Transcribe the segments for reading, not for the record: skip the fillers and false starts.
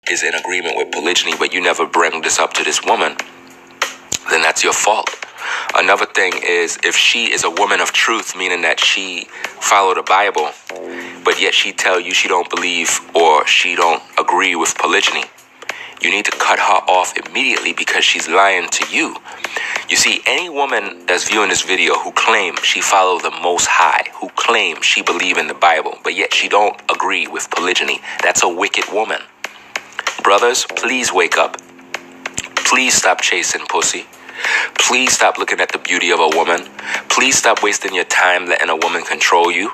is in agreement with polygyny, but you never bring this up to this woman, then that's your fault. Another thing is, if she is a woman of truth, meaning that she follow the Bible, but yet she tell you she don't believe or she don't agree with polygyny, you need to cut her off immediately because she's lying to you. You see, any woman that's viewing this video who claims she follow the Most High, who claims she believe in the Bible, but yet she don't agree with polygyny, that's a wicked woman. Brothers, please wake up. Please stop chasing pussy. Please stop looking at the beauty of a woman. Please stop wasting your time letting a woman control you.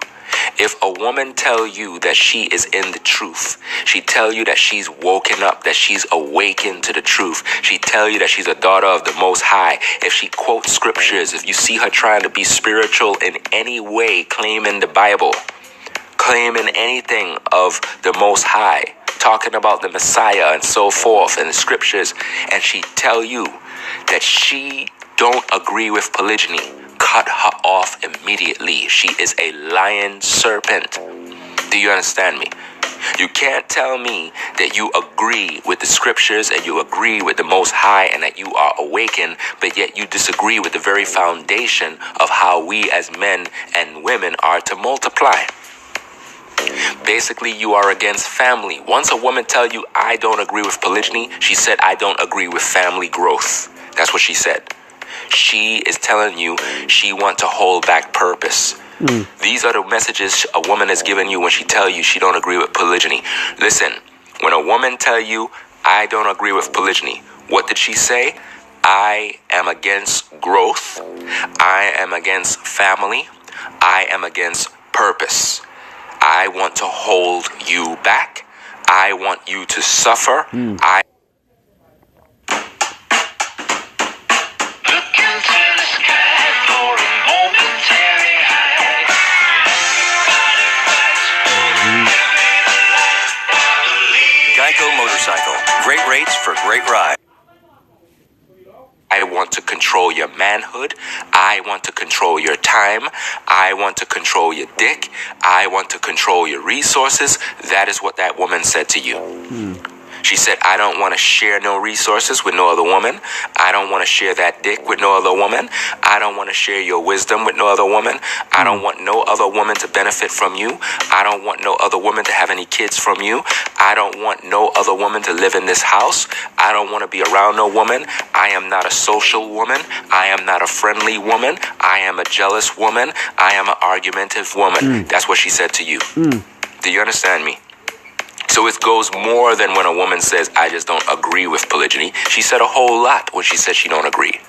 If a woman tell you that she is in the truth, she tell you that she's woken up, that she's awakened to the truth, she tell you that she's a daughter of the Most High, if she quotes scriptures, if you see her trying to be spiritual in any way, claiming the Bible, claiming anything of the Most High, talking about the Messiah and so forth and the scriptures, and she tell you that she don't agree with polygyny, cut her off immediately. She is a lying serpent. Do you understand me? You can't tell me that you agree with the scriptures and you agree with the Most High and that you are awakened, but yet you disagree with the very foundation of how we as men and women are to multiply. Basically, you are against family. Once a woman tell you, I don't agree with polygyny, she said, I don't agree with family growth. That's what she said. She is telling you she want to hold back purpose. These are the messages a woman is giving you when she tell you she don't agree with polygyny. Listen, when a woman tell you, I don't agree with polygyny, what did she say? I am against growth. I am against family. I am against purpose. I want to hold you back. I want you to suffer. Geico Motorcycle. Great rates for great ride. I want to control your manhood. I want to control your time. I want to control your dick. I want to control your resources. That is what that woman said to you. She said, I don't want to share no resources with no other woman. I don't want to share that dick with no other woman. I don't want to share your wisdom with no other woman. I don't want no other woman to benefit from you. I don't want no other woman to have any kids from you. I don't want no other woman to live in this house. I don't want to be around no woman. I am not a social woman. I am not a friendly woman. I am a jealous woman. I am an argumentative woman. That's what she said to you. Do you understand me? So it goes more than when a woman says, I just don't agree with polygyny. She said a whole lot when she said she don't agree.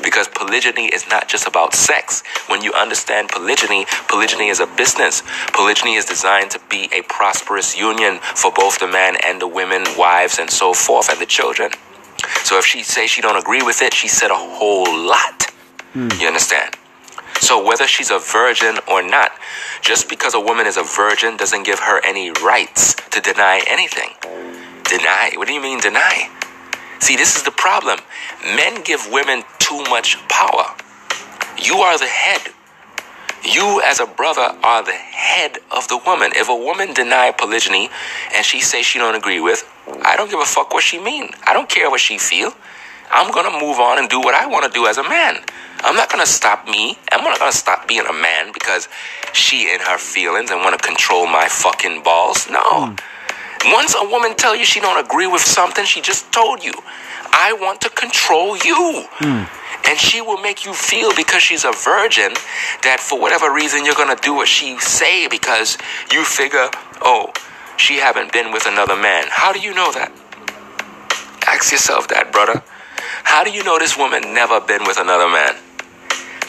Because polygyny is not just about sex. When you understand polygyny, polygyny is a business. Polygyny is designed to be a prosperous union for both the man and the women, wives, and so forth, and the children. So if she says she don't agree with it, she said a whole lot. You understand? So whether she's a virgin or not, just because a woman is a virgin doesn't give her any rights to deny anything. Deny? What do you mean deny? See, this is the problem. Men give women too much power. You are the head. You as a brother are the head of the woman. If a woman deny polygyny and she says she don't agree with, I don't give a fuck what she mean. I don't care what she feel. I'm going to move on and do what I want to do as a man. I'm not going to stop me. I'm not going to stop being a man because she in her feelings and want to control my fucking balls. No. Once a woman tell you she don't agree with something, she just told you, I want to control you. And she will make you feel because she's a virgin that for whatever reason you're going to do what she say because you figure, oh, she haven't been with another man. How do you know that? Ask yourself that, brother. How do you know this woman never been with another man?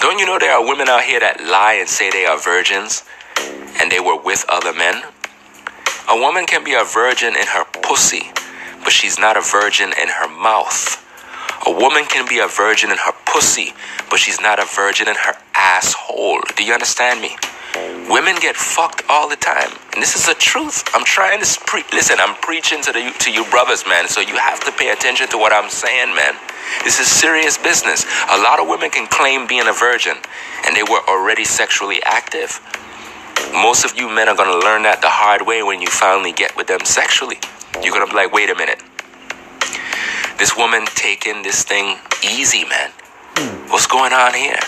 Don't you know there are women out here that lie and say they are virgins and they were with other men? A woman can be a virgin in her pussy, but she's not a virgin in her mouth. A woman can be a virgin in her pussy, but she's not a virgin in her asshole. Do you understand me? Women get fucked all the time. And this is the truth. I'm trying to listen, I'm preaching to you brothers, man. So you have to pay attention to what I'm saying, man. This is serious business. A lot of women can claim being a virgin and they were already sexually active. Most of you men are going to learn that the hard way when you finally get with them sexually. You're going to be like, wait a minute. This woman taking this thing easy, man. What's going on here?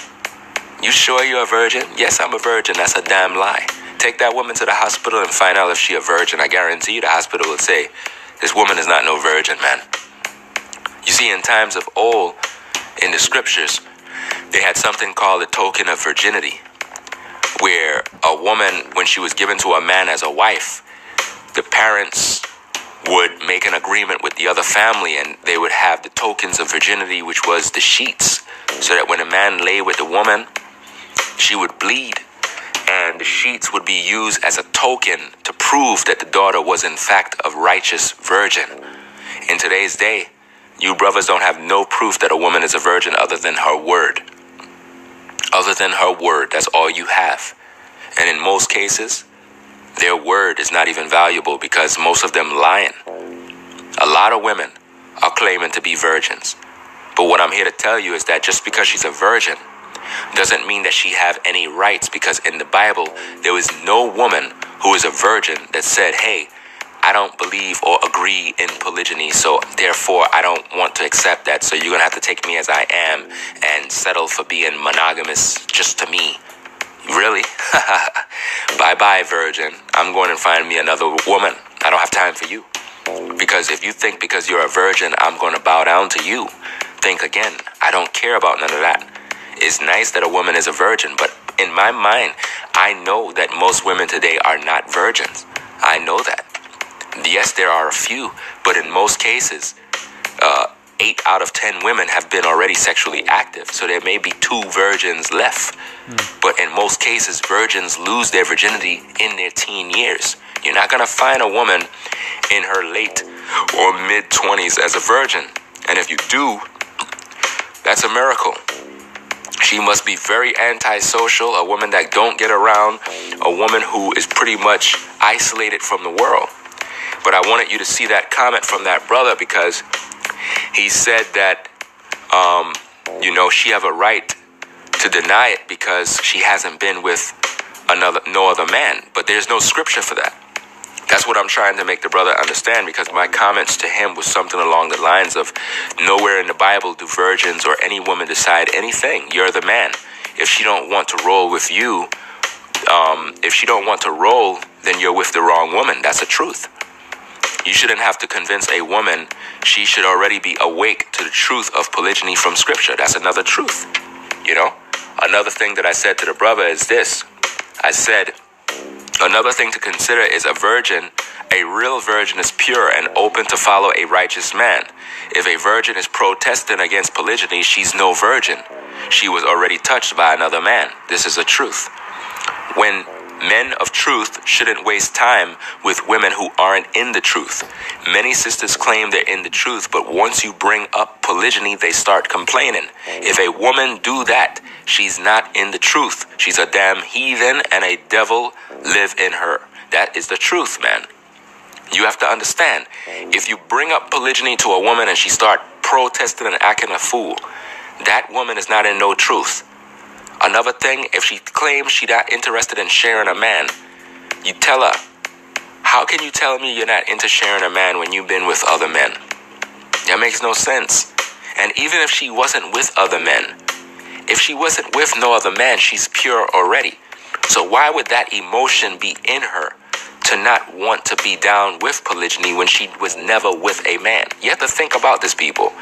You sure you're a virgin? Yes, I'm a virgin. That's a damn lie. Take that woman to the hospital and find out if she's a virgin. I guarantee you the hospital will say, this woman is not no virgin, man. You see, in times of old, in the scriptures, they had something called a token of virginity, where a woman, when she was given to a man as a wife, the parents would make an agreement with the other family, and they would have the tokens of virginity, which was the sheets, so that when a man lay with the woman, she would bleed, and the sheets would be used as a token to prove that the daughter was in fact a righteous virgin. In today's day, you brothers don't have no proof that a woman is a virgin other than her word. Other than her word, that's all you have. And in most cases, their word is not even valuable because most of them lying. A lot of women are claiming to be virgins. But what I'm here to tell you is that just because she's a virgin doesn't mean that she have any rights, because in the Bible, there was no woman who is a virgin that said, hey, I don't believe or agree in polygyny, so therefore I don't want to accept that. So you're going to have to take me as I am and settle for being monogamous just to me. Really? Bye-bye, virgin. I'm going to find me another woman. I don't have time for you. Because if you think because you're a virgin, I'm going to bow down to you, think again. I don't care about none of that. It's nice that a woman is a virgin, but in my mind, I know that most women today are not virgins. I know that. Yes, there are a few, but in most cases, 8 out of 10 women have been already sexually active. So there may be 2 virgins left. But in most cases, virgins lose their virginity in their teen years. You're not going to find a woman in her late or mid-20s as a virgin. And if you do, that's a miracle. She must be very antisocial, a woman that don't get around, a woman who is pretty much isolated from the world. But I wanted you to see that comment from that brother, because he said that, she have a right to deny it because she hasn't been with no other man. But there's no scripture for that. That's what I'm trying to make the brother understand, because my comments to him was something along the lines of, nowhere in the Bible do virgins or any woman decide anything. You're the man. If she don't want to roll with you, then you're with the wrong woman. That's the truth. You shouldn't have to convince a woman. She should already be awake to the truth of polygyny from scripture. That's another truth. Another thing that I said to the brother is this. I said, another thing to consider is a virgin. A real virgin is pure and open to follow a righteous man. If a virgin is protesting against polygyny, she's no virgin. She was already touched by another man. This is a truth. When men of truth shouldn't waste time with women who aren't in the truth. Many sisters claim they're in the truth, but once you bring up polygyny, they start complaining. If a woman do that, she's not in the truth. She's a damn heathen, and a devil live in her. That is the truth, man. You have to understand, if you bring up polygyny to a woman and she start protesting and acting a fool, that woman is not in no truth. Another thing, if she claims she's not interested in sharing a man, you tell her, how can you tell me you're not into sharing a man when you've been with other men? That makes no sense. And even if she wasn't with other men, if she wasn't with no other man, she's pure already. So why would that emotion be in her to not want to be down with polygyny when she was never with a man? You have to think about this, people.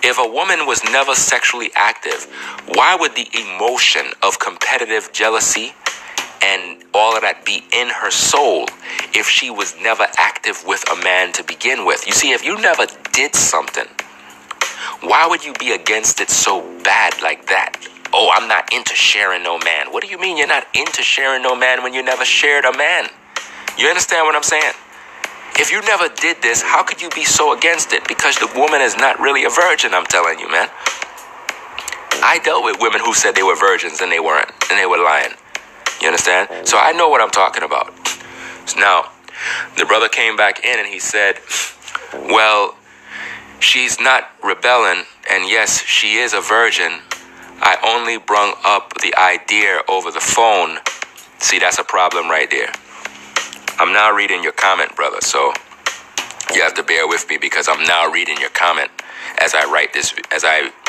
If a woman was never sexually active, why would the emotion of competitive jealousy and all of that be in her soul if she was never active with a man to begin with? You see, if you never did something, why would you be against it so bad like that? Oh, I'm not into sharing no man. What do you mean you're not into sharing no man when you never shared a man? You understand what I'm saying? If you never did this, how could you be so against it? Because the woman is not really a virgin, I'm telling you, man. I dealt with women who said they were virgins and they weren't, and they were lying. You understand? So I know what I'm talking about. So now, the brother came back in and he said, well, she's not rebelling, and yes, she is a virgin. I only brung up the idea over the phone. See, that's a problem right there. I'm now reading your comment, brother. So You have to bear with me because I'm now reading your comment as I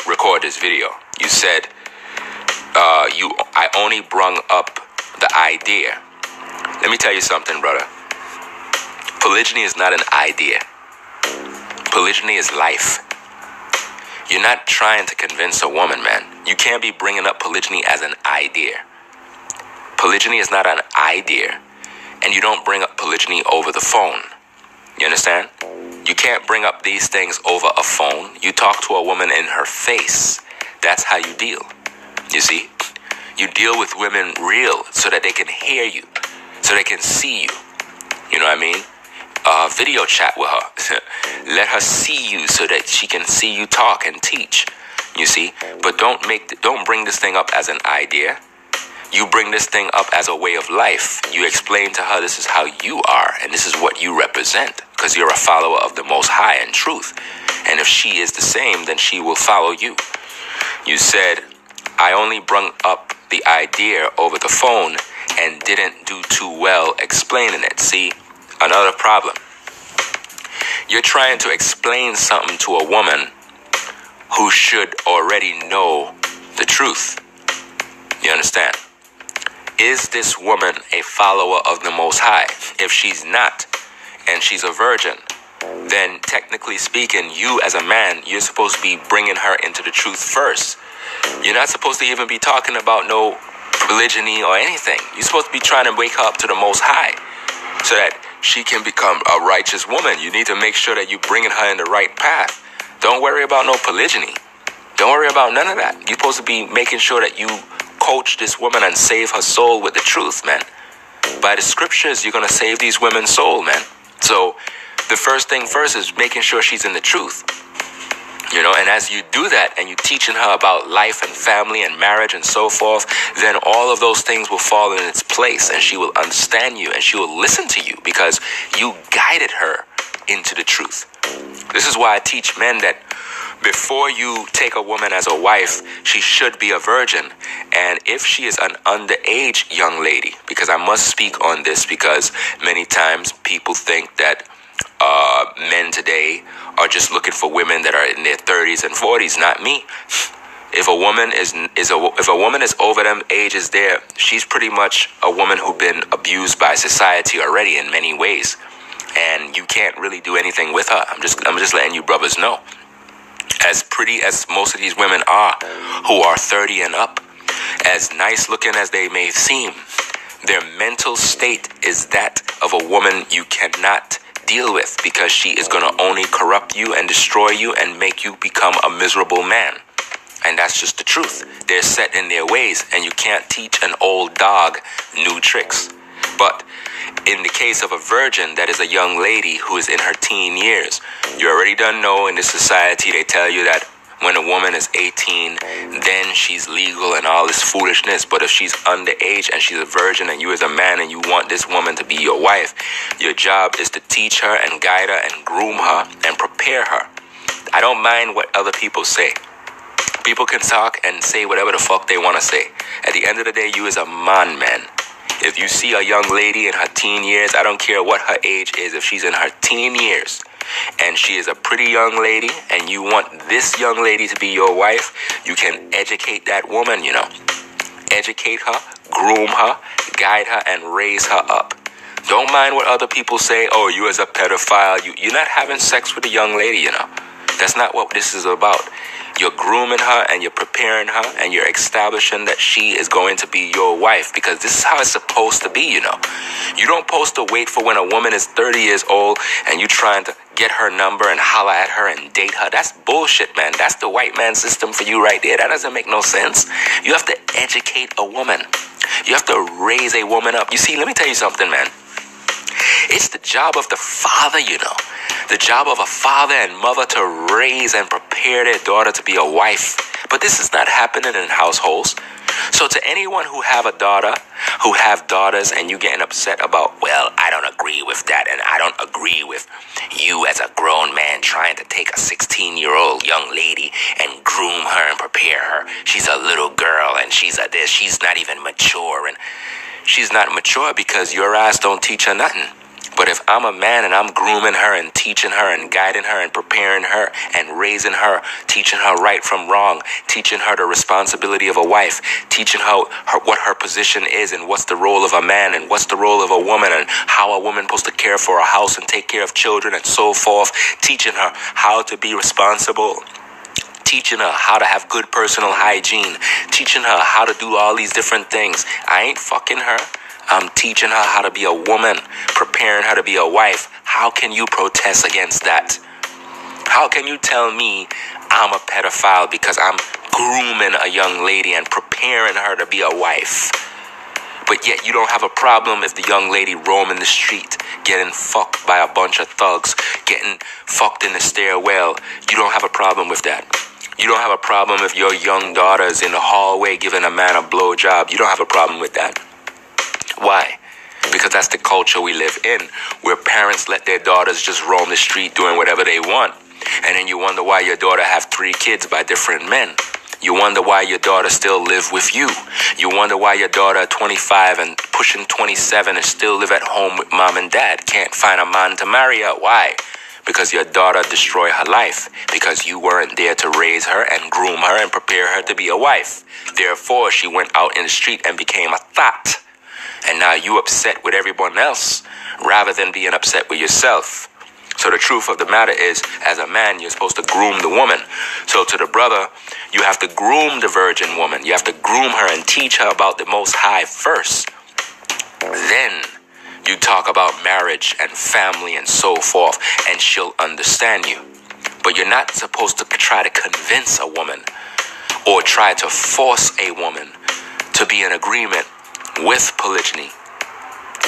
record this video. You said, I only brung up the idea. Let me tell you something, brother. Polygyny is not an idea. Polygyny is life. You're not trying to convince a woman, man. You can't be bringing up polygyny as an idea. Polygyny is not an idea. And you don't bring up polygyny over the phone. You understand? You can't bring up these things over a phone. You talk to a woman in her face. That's how you deal. You see? You deal with women real so that they can hear you, so they can see you. You know what I mean? Video chat with her. Let her see you so that she can see you talk and teach. You see? But don't bring this thing up as an idea. You bring this thing up as a way of life. You explain to her this is how you are and this is what you represent because you're a follower of the Most High in truth. And if she is the same, then she will follow you. You said, I only brung up the idea over the phone and didn't do too well explaining it. See, another problem. You're trying to explain something to a woman who should already know the truth. You understand? Is this woman a follower of the Most High? If she's not, and she's a virgin, then technically speaking, you as a man, you're supposed to be bringing her into the truth first. You're not supposed to even be talking about no polygyny or anything. You're supposed to be trying to wake her up to the Most High so that she can become a righteous woman. You need to make sure that you're bringing her in the right path. Don't worry about no polygyny. Don't worry about none of that. You're supposed to be making sure that you coach this woman and save her soul with the truth, man. By the scriptures, you're going to save these women's soul, man. So the first thing first is making sure she's in the truth. You know, and as you do that and you're teaching her about life and family and marriage and so forth, then all of those things will fall in its place and she will understand you and she will listen to you because you guided her into the truth. This is why I teach men that before you take a woman as a wife, she should be a virgin. And if she is an underage young lady, because I must speak on this because many times people think that men today are just looking for women that are in their 30s and 40s. Not me. If a woman if a woman is over them ages there, she's pretty much a woman who's been abused by society already in many ways, and you can't really do anything with her. I'm just letting you brothers know. As pretty as most of these women are, who are 30 and up, as nice looking as they may seem, their mental state is that of a woman you cannot deal with because she is going to only corrupt you and destroy you and make you become a miserable man. And that's just the truth. They're set in their ways and you can't teach an old dog new tricks. But in the case of a virgin that is a young lady who is in her teen years, you already done know in this society they tell you that when a woman is 18, then she's legal and all this foolishness. But if she's underage and she's a virgin and you as a man and you want this woman to be your wife, your job is to teach her and guide her and groom her and prepare her. I don't mind what other people say. People can talk and say whatever the fuck they want to say. At the end of the day, you is a man. If you see a young lady in her teen years, I don't care what her age is, if she's in her teen years and she is a pretty young lady and you want this young lady to be your wife, you can educate that woman, you know. Educate her, groom her, guide her, and raise her up. Don't mind what other people say. Oh, you as a pedophile, you're not having sex with a young lady, you know. That's not what this is about. You're grooming her and you're preparing her and you're establishing that she is going to be your wife because this is how it's supposed to be, you know. You don't supposed to wait for when a woman is 30 years old and you trying to get her number and holler at her and date her. That's bullshit, man. That's the white man system for you right there. That doesn't make no sense. You have to educate a woman. You have to raise a woman up. You see, let me tell you something, man. It's the job of the father, you know. The job of a father and mother to raise and prepare their daughter to be a wife. But this is not happening in households. So to anyone who have a daughter, who have daughters, and you getting upset about, well, I don't agree with that, and I don't agree with you as a grown man trying to take a 16-year-old young lady and groom her and prepare her. She's a little girl, and she's a this. She's not even mature, and she's not mature because your ass don't teach her nothing. But if I'm a man and I'm grooming her and teaching her and guiding her and preparing her and raising her, teaching her right from wrong, teaching her the responsibility of a wife, teaching her what her position is and what's the role of a man and what's the role of a woman and how a woman supposed to care for a house and take care of children and so forth, teaching her how to be responsible, teaching her how to have good personal hygiene, teaching her how to do all these different things. I ain't fucking her. I'm teaching her how to be a woman, preparing her to be a wife. How can you protest against that? How can you tell me I'm a pedophile because I'm grooming a young lady and preparing her to be a wife? But yet you don't have a problem if the young lady roaming the street, getting fucked by a bunch of thugs, getting fucked in the stairwell. You don't have a problem with that. You don't have a problem if your young daughter's in the hallway giving a man a blowjob. You don't have a problem with that. Why? Because that's the culture we live in, where parents let their daughters just roam the street doing whatever they want. And then you wonder why your daughter have 3 kids by different men. You wonder why your daughter still live with you. You wonder why your daughter 25 and pushing 27 and still live at home with mom and dad. Can't find a man to marry her. Why? Because your daughter destroyed her life. Because you weren't there to raise her and groom her and prepare her to be a wife. Therefore, she went out in the street and became a thot. And now you upset with everyone else rather than being upset with yourself. So the truth of the matter is, as a man, you're supposed to groom the woman. So to the brother, you have to groom the virgin woman. You have to groom her and teach her about the Most High first. Then you talk about marriage and family and so forth, and she'll understand you. But you're not supposed to try to convince a woman or try to force a woman to be in agreement with polygyny.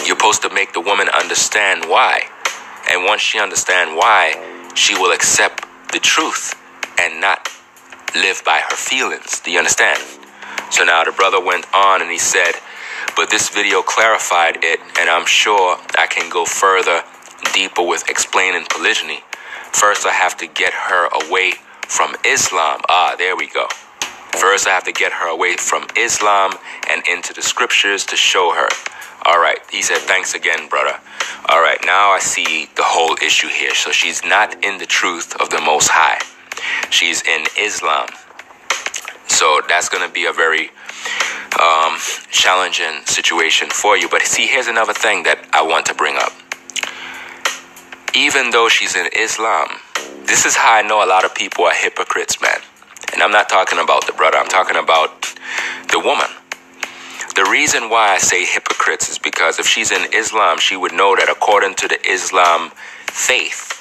You're supposed to make the woman understand why. And once she understands why, she will accept the truth and not live by her feelings. Do you understand? So now the brother went on and he said, but this video clarified it, and I'm sure I can go further, deeper with explaining polygyny. First, I have to get her away from Islam. There we go. First, I have to get her away from Islam and into the scriptures to show her. All right. He said, thanks again, brother. All right. Now I see the whole issue here. So she's not in the truth of the Most High. She's in Islam. So that's going to be a very challenging situation for you. But see, here's another thing that I want to bring up. Even though she's in Islam, this is how I know a lot of people are hypocrites, man. And I'm not talking about the brother. I'm talking about the woman. The reason why I say hypocrites is because if she's in Islam, she would know that according to the Islam faith,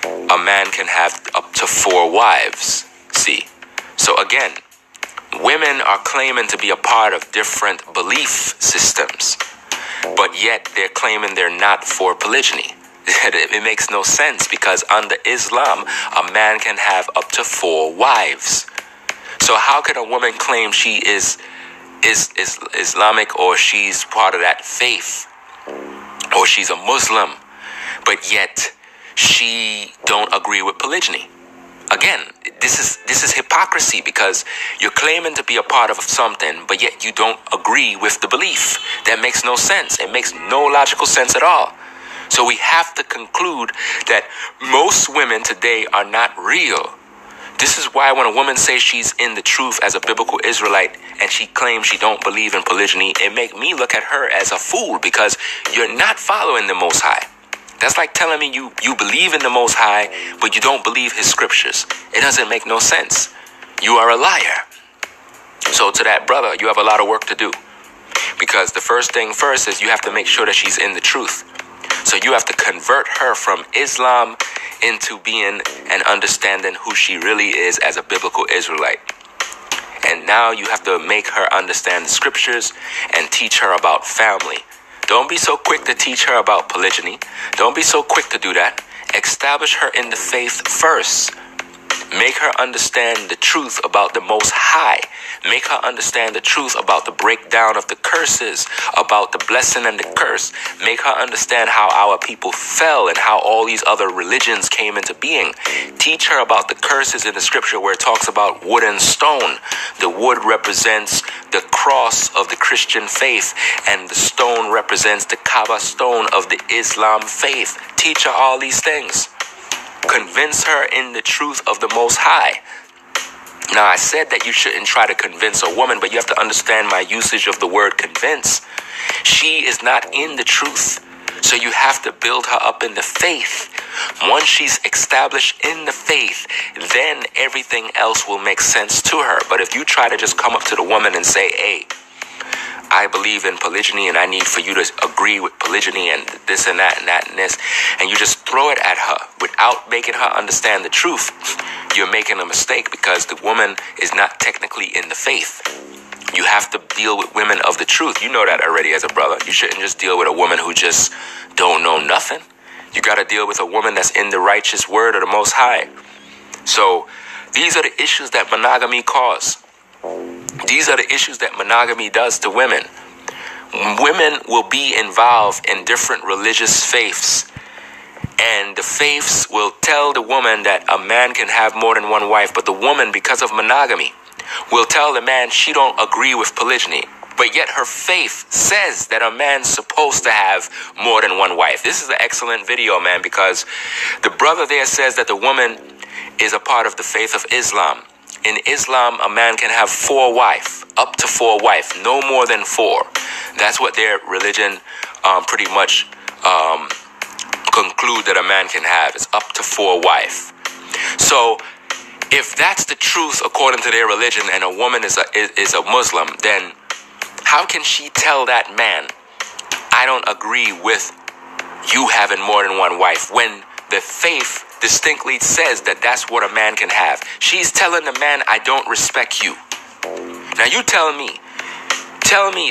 a man can have up to 4 wives. See? So again, women are claiming to be a part of different belief systems, but yet they're claiming they're not for polygyny. It makes no sense because under Islam, a man can have up to 4 wives. So how can a woman claim she is Islamic or she's part of that faith or she's a Muslim, but yet she don't agree with polygyny? Again, this is hypocrisy because you're claiming to be a part of something, but yet you don't agree with the belief. That makes no sense. It makes no logical sense at all. So we have to conclude that most women today are not real. This is why when a woman says she's in the truth as a biblical Israelite and she claims she don't believe in polygyny, it make me look at her as a fool because you're not following the Most High. That's like telling me you believe in the Most High, but you don't believe his scriptures. It doesn't make no sense. You are a liar. So to that brother, you have a lot of work to do. Because the first thing first is you have to make sure that she's in the truth. So you have to convert her from Islam into being and understanding who she really is as a biblical Israelite. And now you have to make her understand the scriptures and teach her about family. Don't be so quick to teach her about polygyny. Don't be so quick to do that. Establish her in the faith first. Make her understand the truth about the Most High. Make her understand the truth about the breakdown of the curses, about the blessing and the curse. Make her understand how our people fell and how all these other religions came into being. Teach her about the curses in the scripture where it talks about wood and stone. The wood represents the cross of the Christian faith, and the stone represents the Kaaba stone of the Islam faith. Teach her all these things. Convince her in the truth of the Most High. Now, I said that you shouldn't try to convince a woman, but you have to understand my usage of the word convince. She is not in the truth, so you have to build her up in the faith. Once she's established in the faith, then everything else will make sense to her. But if you try to just come up to the woman and say, hey, I believe in polygyny and I need for you to agree with polygyny and this and that and that and this, and you just throw it at her without making her understand the truth, you're making a mistake, because the woman is not technically in the faith. You have to deal with women of the truth. You know that already as a brother. You shouldn't just deal with a woman who just don't know nothing. You got to deal with a woman that's in the righteous word of the Most High. So these are the issues that monogamy cause. These are the issues that monogamy does to women. Women will be involved in different religious faiths, and the faiths will tell the woman that a man can have more than one wife, but the woman, because of monogamy, will tell the man she don't agree with polygyny. But yet her faith says that a man's supposed to have more than one wife. This is an excellent video, man, because the brother there says that the woman is a part of the faith of Islam. In Islam, a man can have 4 wives, up to 4 wives, no more than 4. That's what their religion pretty much conclude that a man can have, is up to 4 wives. So if that's the truth according to their religion, and a woman is a Muslim, then how can she tell that man, I don't agree with you having more than one wife, when the faith distinctly says that that's what a man can have? She's telling the man, I don't respect you. Now you tell me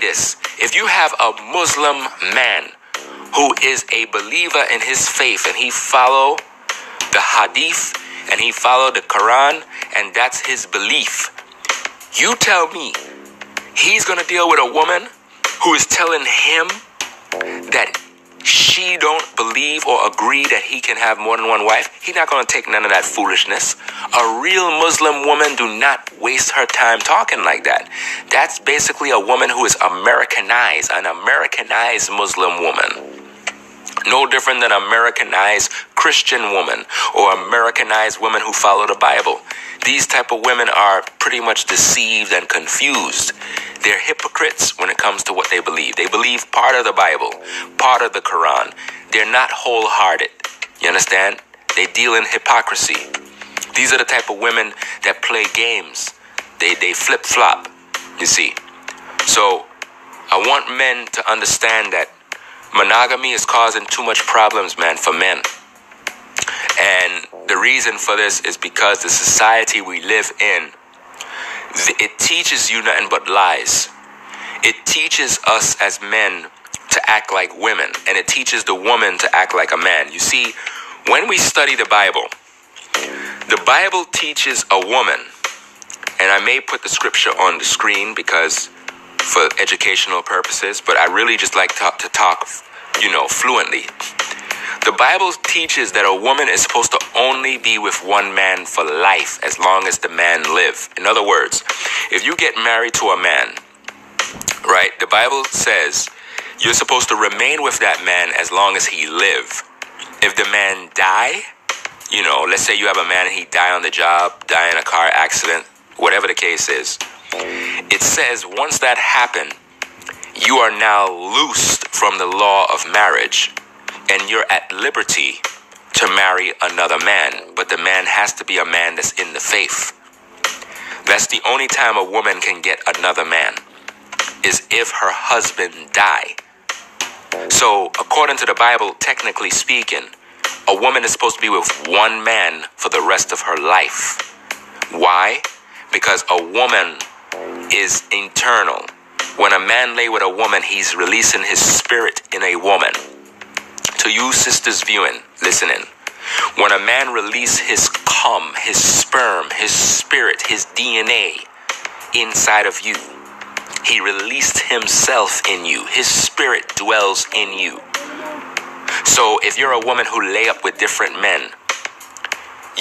this. If you have a Muslim man who is a believer in his faith, and he follow the hadith and he follow the Quran, and that's his belief, you tell me he's going to deal with a woman who is telling him that she don't believe or agree that he can have more than one wife? He's not going to take none of that foolishness. A real Muslim woman do not waste her time talking like that. That's basically a woman who is Americanized, an Americanized Muslim woman. No different than Americanized Christian woman or Americanized women who follow the Bible. These type of women are pretty much deceived and confused. They're hypocrites when it comes to what they believe. They believe part of the Bible, part of the Quran. They're not wholehearted. You understand? They deal in hypocrisy. These are the type of women that play games. They flip-flop, you see. So I want men to understand that monogamy is causing too much problems, man, for men. And the reason for this is because the society we live in, it teaches you nothing but lies. It teaches us as men to act like women, and it teaches the woman to act like a man. You see, when we study the Bible teaches a woman, and I may put the scripture on the screen because for educational purposes, but I really just like to talk, fluently. The Bible teaches that a woman is supposed to only be with one man for life, as long as the man live. In other words, if you get married to a man, right, the Bible says you're supposed to remain with that man as long as he live. If the man die, let's say you have a man and he die on the job, die in a car accident, whatever the case is, it says once that happened, you are now loosed from the law of marriage, and you're at liberty to marry another man. But the man has to be a man that's in the faith. That's the only time a woman can get another man, is if her husband die. So according to the Bible, technically speaking, a woman is supposed to be with one man for the rest of her life. Why? Because a woman is internal. When a man lay with a woman, he's releasing his spirit in a woman. To you sisters viewing, listening, when a man releases his his sperm, his spirit, his DNA inside of you. He released himself in you. His spirit dwells in you. So if you're a woman who lay up with different men,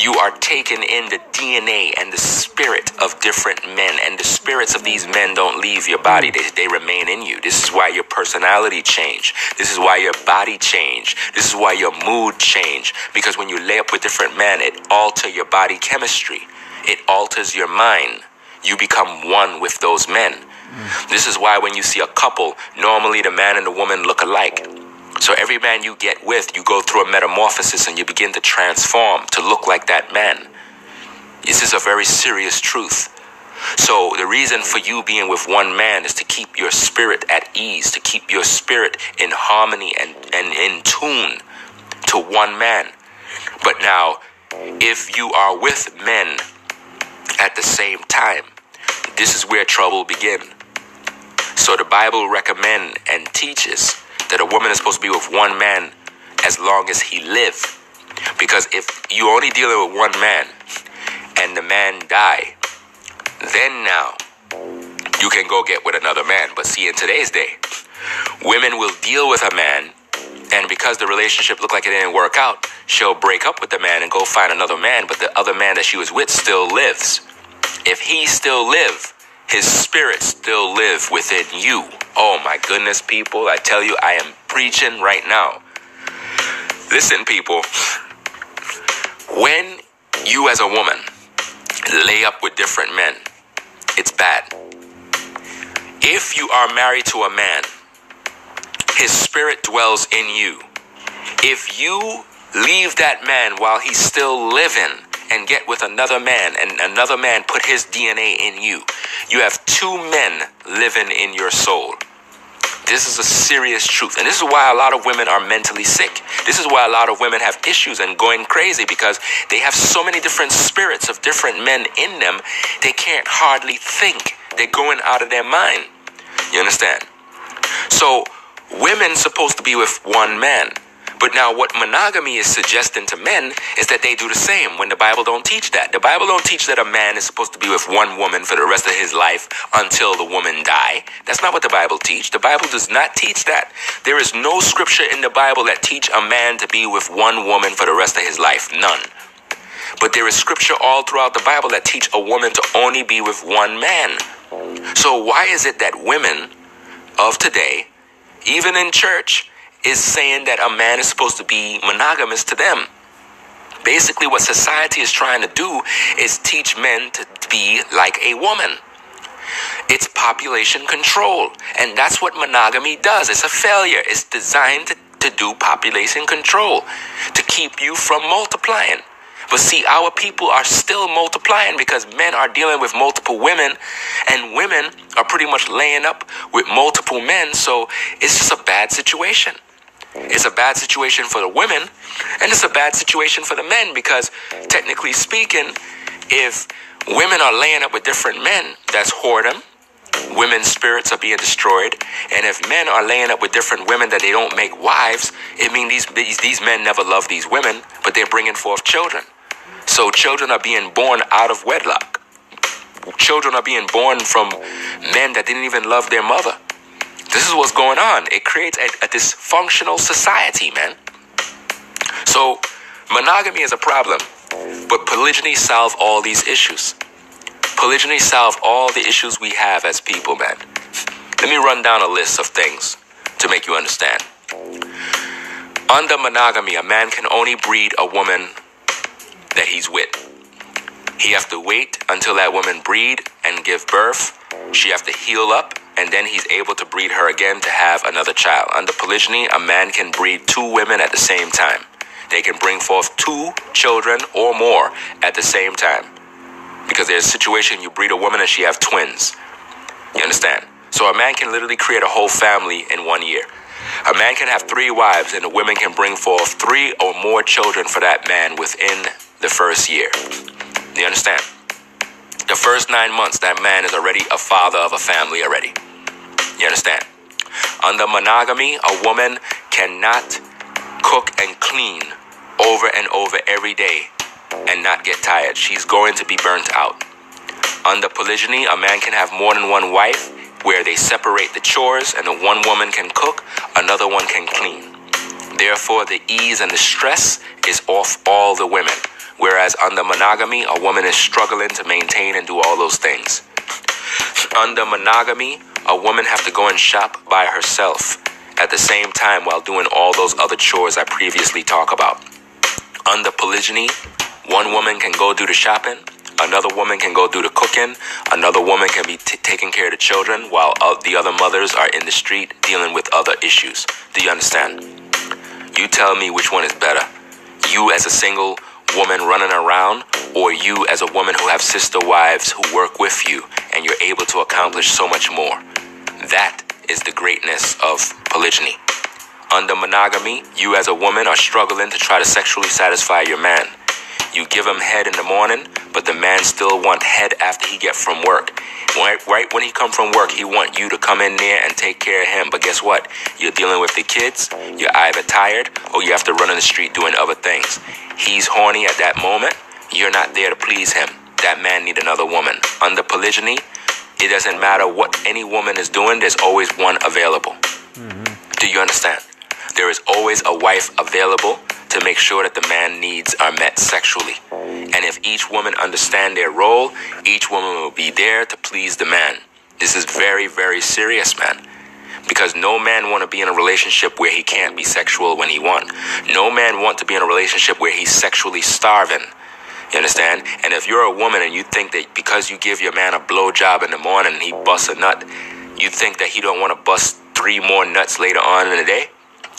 you are taking in the DNA and the spirit of different men, and the spirits of these men don't leave your body. They remain in you. This is why your personality change. This is why your body change. This is why your mood change. Because when you lay up with different men, it alters your body chemistry. It alters your mind. You become one with those men. This is why when you see a couple, normally the man and the woman look alike. So every man you get with, you go through a metamorphosis and you begin to transform to look like that man. This is a very serious truth. So the reason for you being with one man is to keep your spirit at ease, to keep your spirit in harmony and in tune to one man. But now, if you are with men at the same time, this is where trouble begins. So the Bible recommends and teaches that a woman is supposed to be with one man as long as he live. Because if you only dealing with one man and the man die, then now you can go get with another man. But see, in today's day, women will deal with a man, and because the relationship looked like it didn't work out, she'll break up with the man and go find another man, but the other man that she was with still lives. If he still live, his spirit still live within you. Oh my goodness, people, I tell you, I am preaching right now. Listen, people, when you as a woman lay up with different men, it's bad. If you are married to a man, his spirit dwells in you. If you leave that man while he's still living and get with another man, and another man put his DNA in you, you have two men living in your soul. This is a serious truth. And this is why a lot of women are mentally sick. This is why a lot of women have issues and going crazy, because they have so many different spirits of different men in them, they can't hardly think. They're going out of their mind. You understand? So women supposed to be with one man. But now what monogamy is suggesting to men is that they do the same, when the Bible don't teach that. The Bible don't teach that a man is supposed to be with one woman for the rest of his life until the woman die. That's not what the Bible teach. The Bible does not teach that. There is no scripture in the Bible that teach a man to be with one woman for the rest of his life. None. But there is scripture all throughout the Bible that teach a woman to only be with one man. So why is it that women of today, even in church, is saying that a man is supposed to be monogamous to them? Basically, what society is trying to do is teach men to be like a woman. It's population control. And that's what monogamy does. It's a failure. It's designed to do population control, to keep you from multiplying. But see, our people are still multiplying because men are dealing with multiple women, and women are pretty much laying up with multiple men. So it's just a bad situation. It's a bad situation for the women, and it's a bad situation for the men, because technically speaking, if women are laying up with different men, that's whoredom. Women's spirits are being destroyed. And if men are laying up with different women that they don't make wives, it means these men never love these women, but they're bringing forth children. So children are being born out of wedlock. Children are being born from men that didn't even love their mother. This is what's going on. It creates a dysfunctional society, man. So monogamy is a problem, but polygyny solves all these issues. Polygyny solves all the issues we have as people, man. Let me run down a list of things to make you understand. Under monogamy, a man can only breed a woman that he's with. He has to wait until that woman breed and give birth. She has to heal up, and then he's able to breed her again to have another child. Under polygyny, a man can breed two women at the same time. They can bring forth two children or more at the same time. Because there's a situation you breed a woman and she have twins. You understand? So a man can literally create a whole family in 1 year. A man can have 3 wives, and the women can bring forth 3 or more children for that man within the first year. You understand? The first 9 months, that man is already a father of a family already. You understand? Under monogamy, a woman cannot cook and clean over and over every day and not get tired. She's going to be burnt out. Under polygyny, a man can have more than one wife where they separate the chores and the one woman can cook, another one can clean. Therefore, the ease and the stress is off all the women. Whereas under monogamy, a woman is struggling to maintain and do all those things. Under monogamy, a woman have to go and shop by herself at the same time while doing all those other chores I previously talked about. Under polygyny, one woman can go do the shopping, another woman can go do the cooking, another woman can be taking care of the children while the other mothers are in the street dealing with other issues. Do you understand? You tell me which one is better. You as a single woman running around, or you as a woman who have sister wives who work with you and you're able to accomplish so much more. That is the greatness of polygyny. Under monogamy, you as a woman are struggling to try to sexually satisfy your man. You give him head in the morning, but the man still want head after he get from work. Right when he come from work, he want you to come in there and take care of him. But guess what? You're dealing with the kids, you're either tired, or you have to run in the street doing other things. He's horny at that moment, you're not there to please him. That man need another woman. Under polygyny, it doesn't matter what any woman is doing, there's always one available. Do you understand? There is always a wife available to make sure that the man needs are met sexually. And if each woman understand their role, each woman will be there to please the man. This is very, very serious, man. Because no man want to be in a relationship where he can't be sexual when he want. No man want to be in a relationship where he's sexually starving. You understand? And if you're a woman and you think that because you give your man a blowjob in the morning and he busts a nut, you think that he don't want to bust 3 more nuts later on in the day?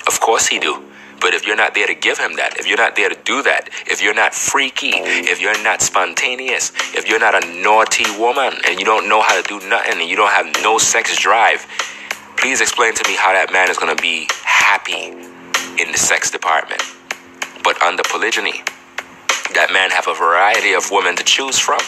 Of course he do. But if you're not there to give him that, if you're not there to do that, if you're not freaky, if you're not spontaneous, if you're not a naughty woman and you don't know how to do nothing and you don't have no sex drive, please explain to me how that man is going to be happy in the sex department. But under polygyny, that man have a variety of women to choose from.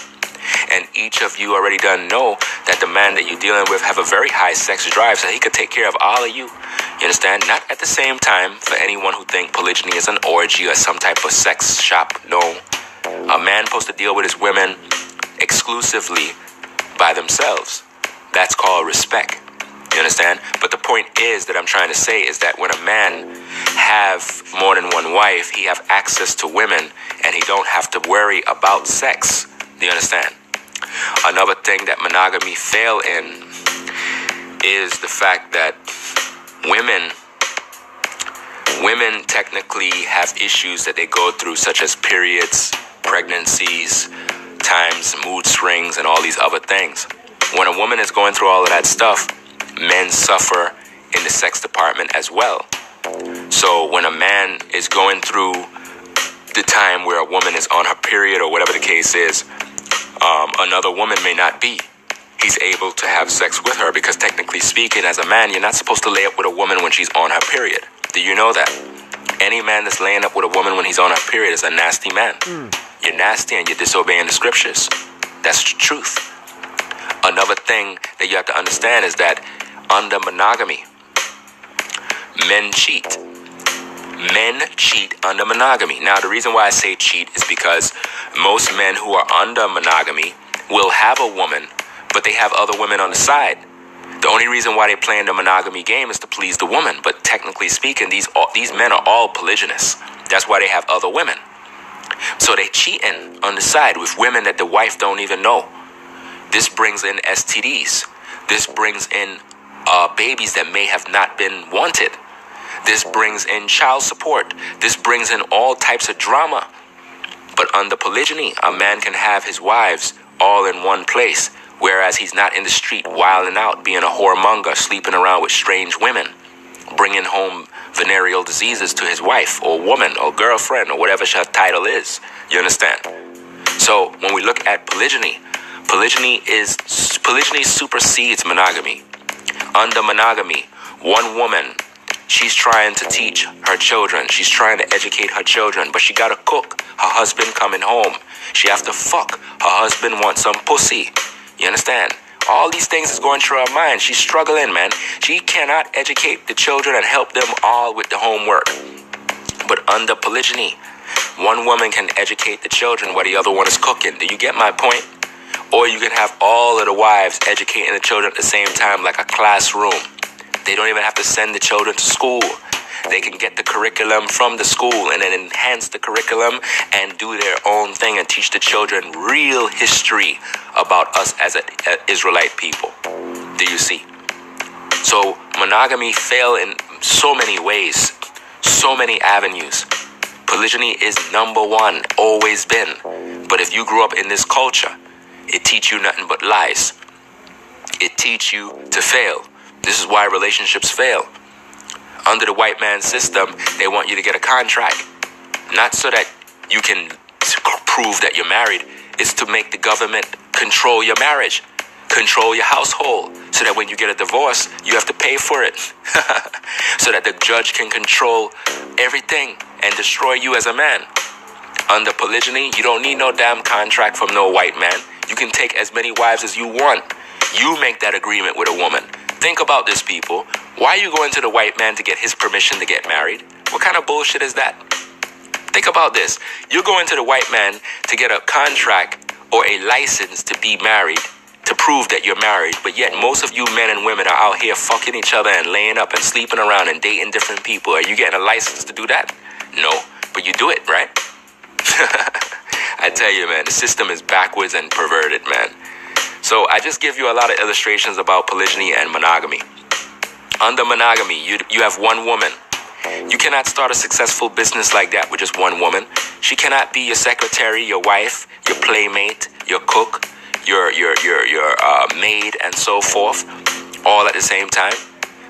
And each of you already done know that the man that you're dealing with have a very high sex drive, so he could take care of all of you. You understand? Not at the same time for anyone who think polygyny is an orgy or some type of sex shop. No. A man supposed to deal with his women exclusively by themselves. That's called respect. You understand? But the point is that I'm trying to say is that when a man have more than one wife, he have access to women and he don't have to worry about sex. Do you understand? Another thing that monogamy fail in is the fact that women technically have issues that they go through, such as periods, pregnancies, times, mood swings, and all these other things. When a woman is going through all of that stuff, men suffer in the sex department as well. So when a man is going through the time where a woman is on her period or whatever the case is, another woman may not be. He's able to have sex with her because technically speaking, as a man, you're not supposed to lay up with a woman when she's on her period. Do you know that? Any man that's laying up with a woman when he's on her period is a nasty man. You're nasty and you're disobeying the scriptures. That's the truth. Another thing that you have to understand is that under monogamy, men cheat. Men cheat under monogamy. Now, the reason why I say cheat is because most men who are under monogamy will have a woman, but they have other women on the side. The only reason why they play in the monogamy game is to please the woman. But technically speaking, these men are all polygynous. That's why they have other women. So they cheating on the side with women that the wife don't even know. This brings in STDs. This brings in babies that may have not been wanted. This brings in child support. This brings in all types of drama. But under polygyny, a man can have his wives all in one place, whereas he's not in the street wilding out, being a whoremonger, sleeping around with strange women, bringing home venereal diseases to his wife or woman or girlfriend or whatever her title is. You understand? So when we look at polygyny, polygyny supersedes monogamy. Under monogamy, one woman, she's trying to teach her children. She's trying to educate her children, but she got to cook. Her husband coming home. She have to fuck. Her husband wants some pussy. You understand? All these things is going through her mind. She's struggling, man. She cannot educate the children and help them all with the homework. But under polygyny, One woman can educate the children while the other one is cooking. Do you get my point? Or you can have all of the wives educating the children at the same time, like a classroom. They don't even have to send the children to school. They can get the curriculum from the school and then enhance the curriculum and do their own thing and teach the children real history about us as an Israelite people. Do you see? So monogamy fail in so many ways, so many avenues. Polygyny is number one, always been. But if you grew up in this culture, it teach you nothing but lies. It teach you to fail. This is why relationships fail. Under the white man's system, they want you to get a contract. Not so that you can prove that you're married. It's to make the government control your marriage, control your household, so that when you get a divorce, you have to pay for it. So that the judge can control everything and destroy you as a man. Under polygyny, you don't need no damn contract from no white man. You can take as many wives as you want. You make that agreement with a woman. Think about this, people. Why are you going to the white man to get his permission to get married? What kind of bullshit is that? Think about this. You're going to the white man to get a contract or a license to be married, to prove that you're married, but yet most of you men and women are out here fucking each other and laying up and sleeping around and dating different people. Are you getting a license to do that? No, but you do it, right? I tell you, man, the system is backwards and perverted, man. So I just give you a lot of illustrations about polygyny and monogamy. Under monogamy, you have one woman. You cannot start a successful business like that with just one woman. She cannot be your secretary, your wife, your playmate, your cook, your maid, and so forth, all at the same time.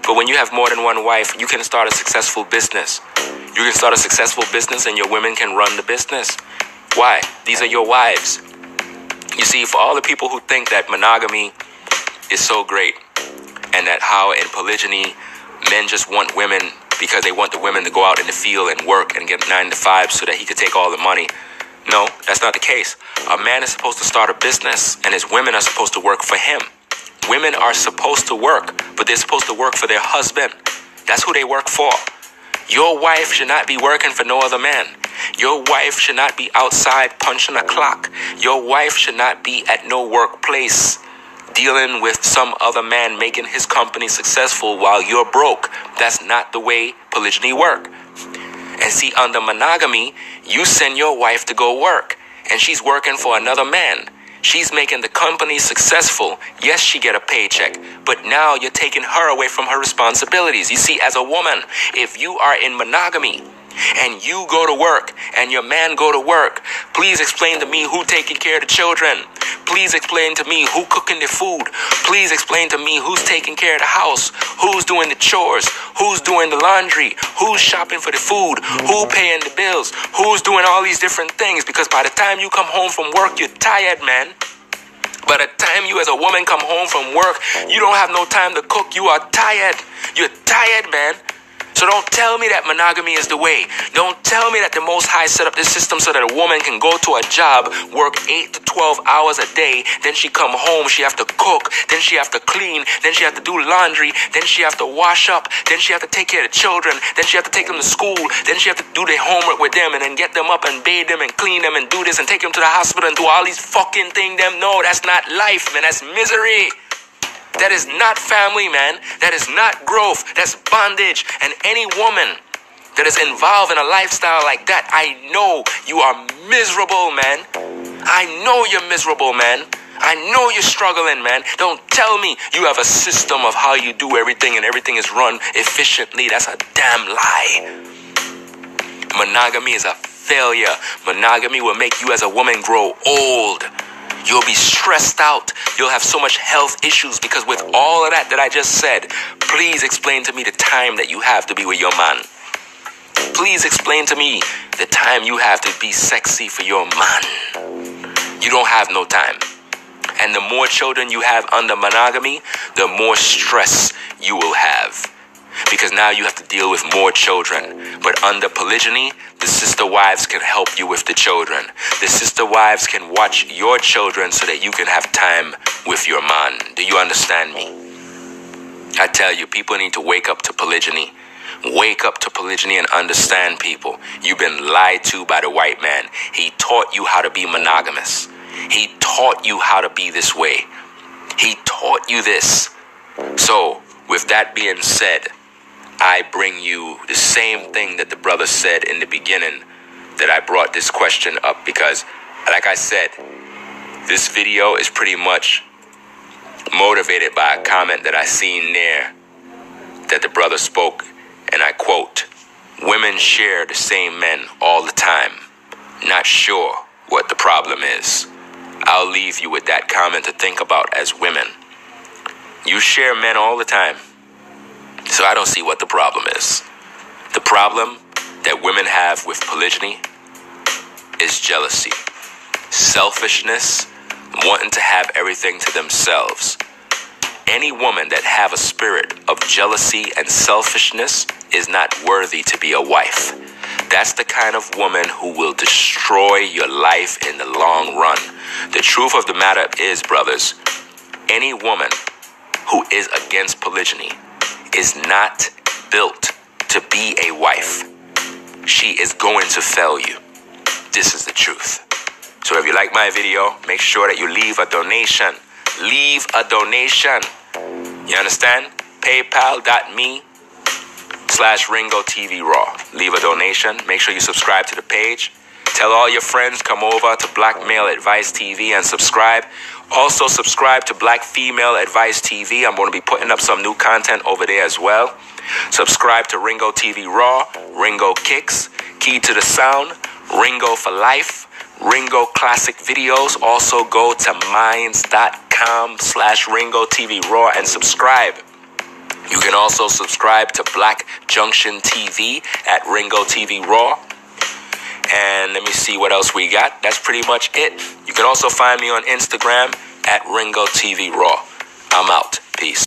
But when you have more than one wife, you can start a successful business. You can start a successful business and your women can run the business. Why? These are your wives. You see, for all the people who think that monogamy is so great and that how in polygyny men just want women because they want the women to go out in the field and work and get 9 to 5 so that he could take all the money. No, that's not the case. A man is supposed to start a business and his women are supposed to work for him. Women are supposed to work, but they're supposed to work for their husband. That's who they work for. Your wife should not be working for no other man. Your wife should not be outside punching a clock. Your wife should not be at no workplace dealing with some other man making his company successful while you're broke. That's not the way polygyny works. And see, under monogamy, you send your wife to go work, and she's working for another man. She's making the company successful. Yes, she get a paycheck, but now you're taking her away from her responsibilities. You see, as a woman, if you are in monogamy and you go to work and your man go to work, please explain to me who taking care of the children. Please explain to me who cooking the food. Please explain to me who's taking care of the house, who's doing the chores, who's doing the laundry, who's shopping for the food, who paying the bills, who's doing all these different things. Because by the time you come home from work, you're tired, man. By the time you as a woman come home from work, you don't have no time to cook. You are tired. You're tired, man. So don't tell me that monogamy is the way. Don't tell me that the Most High set up this system so that a woman can go to a job, work 8 to 12 hours a day, then she come home, she have to cook, then she have to clean, then she have to do laundry, then she have to wash up, then she have to take care of the children, then she have to take them to school, then she have to do their homework with them and then get them up and bathe them and clean them and do this and take them to the hospital and do all these fucking things. No, that's not life, man. That's misery. That is not family, man. That is not growth. That's bondage. And any woman that is involved in a lifestyle like that, I know you are miserable, man. I know you're miserable, man. I know you're struggling, man. Don't tell me you have a system of how you do everything and everything is run efficiently. That's a damn lie. Monogamy is a failure. Monogamy will make you as a woman grow old. You'll be stressed out. You'll have so much health issues because with all of that I just said, please explain to me the time that you have to be with your man. Please explain to me the time you have to be sexy for your man. You don't have no time. And the more children you have under monogamy, the more stress you will have. Because now you have to deal with more children. But under polygyny, the sister wives can help you with the children. The sister wives can watch your children so that you can have time with your man. Do you understand me? I tell you, people need to wake up to polygyny. Wake up to polygyny and understand, people. You've been lied to by the white man. He taught you how to be monogamous. He taught you how to be this way. He taught you this. So, with that being said, I bring you the same thing that the brother said in the beginning, that I brought this question up because, like I said, this video is pretty much motivated by a comment that I seen there that the brother spoke, and I quote, "Women share the same men all the time, not sure what the problem is." I'll leave you with that comment to think about as women. You share men all the time, so I don't see what the problem is. The problem that women have with polygyny is jealousy, selfishness, wanting to have everything to themselves. Any woman that have a spirit of jealousy and selfishness is not worthy to be a wife. That's the kind of woman who will destroy your life in the long run. The truth of the matter is, brothers, any woman who is against polygyny is not built to be a wife. She is going to fail you. This is the truth. So if you like my video, make sure that you leave a donation. Leave a donation. You understand? PayPal.me/Ringo TV Raw. Leave a donation. Make sure you subscribe to the page. Tell all your friends, come over to Black Male Advice TV and subscribe. Also subscribe to Black Female Advice TV. I'm going to be putting up some new content over there as well. Subscribe to Ringo TV Raw, Ringo Kicks, Key to the Sound, Ringo for Life, Ringo Classic Videos. Also go to minds.com/Ringo TV Raw and subscribe. You can also subscribe to Black Junction TV at Ringo TV Raw. And let me see what else we got. That's pretty much it. You can also find me on Instagram at Ringo TV Raw. I'm out. Peace.